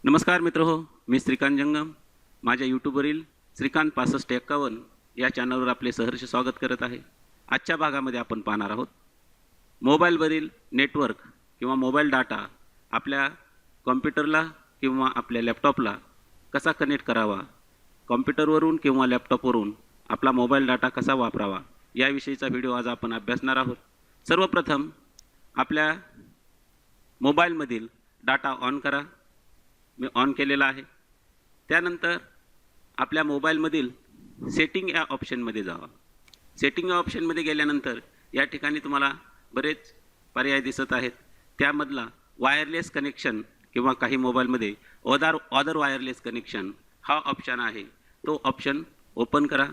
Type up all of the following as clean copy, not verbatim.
नमस्कार मित्रहो, मी श्रीकांत जंगम. माझ्या यूट्यूबवरील श्रीकांत 6551 या चॅनलवर आपले सहर्ष स्वागत करत आहे. आजच्या भागामध्ये आपण पाहणार आहोत मोबाईलवरील नेटवर्क किंवा मोबाईल डाटा आपल्या कॉम्प्युटरला किंवा आपल्या लॅपटॉपला कसा कनेक्ट करावा, कॉम्प्युटरवरून किंवा लॅपटॉपवरून आपला मोबाईल डाटा कसा वापरावा याविषयीचा व्हिडिओ आज आपण अभ्यासणार आहोत. सर्वप्रथम आपल्या मोबाईलमधील डाटा ऑन करा. मी ऑन केलेला आहे. त्यानंतर आपल्या मोबाईलमधील सेटिंग या ऑप्शनमध्ये जावा. सेटिंग या ऑप्शनमध्ये गेल्यानंतर या ठिकाणी तुम्हाला बरेच पर्याय दिसत आहेत. त्यामधला वायरलेस कनेक्शन किंवा काही मोबाईलमध्ये अदर वायरलेस कनेक्शन हा ऑप्शन आहे. तो ऑप्शन ओपन करा.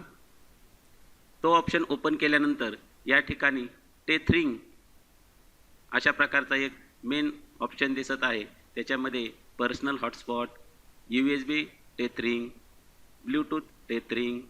तो ऑप्शन ओपन केल्यानंतर या ठिकाणी टेथरिंग अशा प्रकारचा एक मेन ऑप्शन दिसत आहे. त्याच्यामध्ये personal hotspot, USB tethering, Bluetooth tethering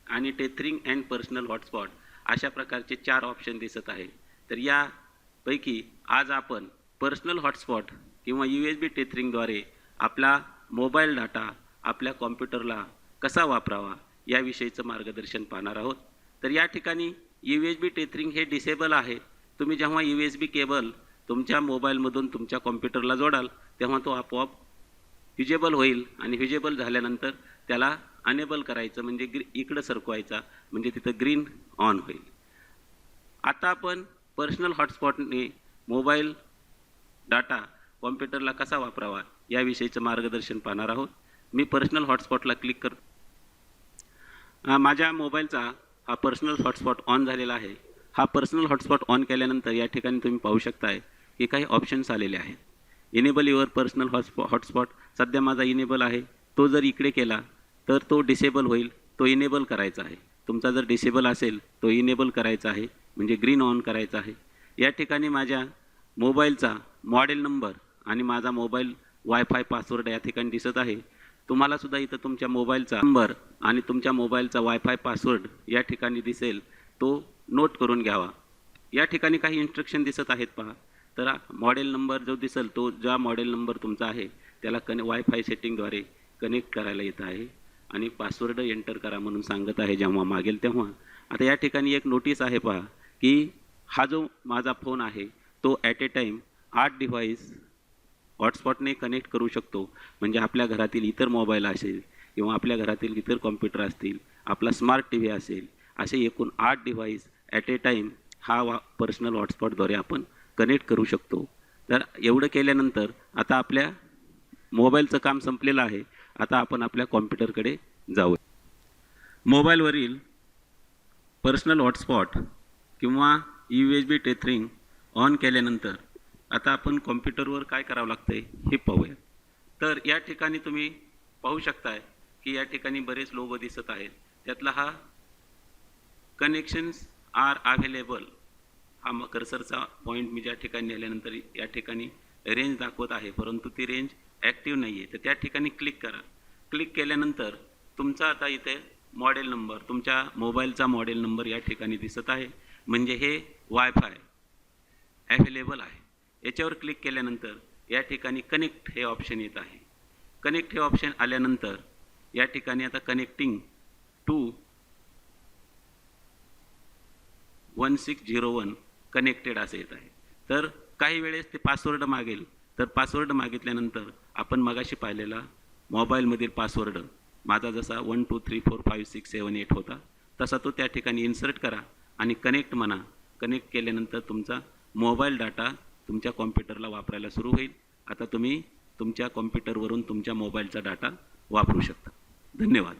आणि टेथरिंग अँड पर्सनल हॉटस्पॉट अशा प्रकारचे 4 ऑप्शन दिसत आहे. तर यापैकी आज आपण पर्सनल हॉटस्पॉट किंवा USB टेथरिंगद्वारे आपला मोबाईल डाटा आपल्या कॉम्प्युटरला कसा वापरावा याविषयीचं मार्गदर्शन पाहणार आहोत. तर या ठिकाणी USB टेथरिंग हे डिसेबल आहे. तुम्ही जेव्हा USB केबल तुमच्या मोबाईलमधून तुमच्या कॉम्प्युटरला जोडाल तेव्हा तो आपोआप व्हिजेबल होईल आणि व्हिजेबल झाल्यानंतर त्याला अनेबल करायचं म्हणजे इकडं सरकवायचा म्हणजे तिथं ग्रीन ऑन होईल. आता आपण पर्सनल हॉटस्पॉटने मोबाईल डाटा कॉम्प्युटरला कसा वापरावा याविषयीचं मार्गदर्शन पाहणार आहोत. मी पर्सनल हॉटस्पॉटला क्लिक करतो. माझ्या मोबाईलचा हा पर्सनल हॉटस्पॉट ऑन झालेला आहे. हा पर्सनल हॉटस्पॉट ऑन केल्यानंतर या ठिकाणी तुम्ही पाहू शकताय की काही ऑप्शन्स आलेले आहेत. इनेबल युअर पर्सनल हॉटस्पॉट सध्या माझा इनेबल आहे. तो जर इकडे केला तर तो डिसेबल होईल. तो इनेबल करायचा आहे. तुमचा जर डिसेबल असेल तो इनेबल करायचा आहे म्हणजे ग्रीन ऑन करायचा आहे. या ठिकाणी माझ्या मोबाईलचा मॉडेल नंबर आणि माझा मोबाईल वायफाय पासवर्ड या ठिकाणी दिसत आहे. तुम्हालासुद्धा इथं तुमच्या मोबाईलचा नंबर आणि तुमच्या मोबाईलचा वायफाय पासवर्ड या ठिकाणी दिसेल. तो नोट करून घ्यावा. या ठिकाणी काही इन्स्ट्रक्शन दिसत आहेत पहा. तर मॉडेल नंबर जो दिसेल तो ज्या मॉडेल नंबर तुमचा आहे त्याला वायफाय सेटिंगद्वारे कनेक्ट करायला येत आहे आणि पासवर्ड एंटर करा म्हणून सांगत आहे जेव्हा मागेल तेव्हा. आता या ठिकाणी एक नोटीस आहे पहा की हा जो माझा फोन आहे तो ॲट ए टाईम 8 डिव्हाइस हॉटस्पॉटने कनेक्ट करू शकतो. म्हणजे आपल्या घरातील इतर मोबाईल असेल किंवा आपल्या घरातील इतर कॉम्प्युटर असतील, आपला स्मार्ट TV असेल, असे एकूण 8 डिव्हाइस ॲट ए टाईम हा पर्सनल हॉटस्पॉटद्वारे आपण कनेक्ट करू शकतो. तर एवढं केल्यानंतर आता आपल्या मोबाईलचं काम संपलेलं आहे. आता आपण आपल्या कॉम्प्युटरकडे जाऊ. मोबाईलवरील पर्सनल हॉटस्पॉट किंवा USB टेथरिंग ऑन केल्यानंतर आता आपण कॉम्प्युटरवर काय करावं लागतं हे पाहूया. तर या ठिकाणी तुम्ही पाहू शकताय की या ठिकाणी बरेच लोगो दिसत आहेत. त्यातला हा कनेक्शन्स आर अवेलेबल हा कर्सरचा पॉईंट मी ज्या ठिकाणी नेल्यानंतर या ठिकाणी रेंज दाखवत आहे परंतु ती रेंज ॲक्टिव्ह नाही आहे. तर त्या ठिकाणी क्लिक करा. क्लिक केल्यानंतर तुमचा आता इथे मॉडेल नंबर तुमच्या मोबाईलचा मॉडेल नंबर या ठिकाणी दिसत आहे म्हणजे हे वायफाय अवेलेबल आहे. याच्यावर क्लिक केल्यानंतर या ठिकाणी कनेक्ट हे ऑप्शन येत आहे. कनेक्ट हे ऑप्शन आल्यानंतर या ठिकाणी आता कनेक्टिंग टू 1601 कनेक्टेड असे येत आहे. तर काही वेळेस ते पासवर्ड मागेल. तर पासवर्ड मागितल्यानंतर आपण मगाशी पाहिलेला मोबाईलमधील पासवर्ड माझा जसा 12345678 होता तसा तो त्या ठिकाणी इन्सर्ट करा आणि कनेक्ट म्हणा. कनेक्ट केल्यानंतर तुमचा मोबाईल डाटा तुमच्या कॉम्प्युटरला वापरायला सुरू होईल. आता तुम्ही तुमच्या कॉम्प्युटरवरून तुमच्या मोबाईलचा डाटा वापरू शकता. धन्यवाद.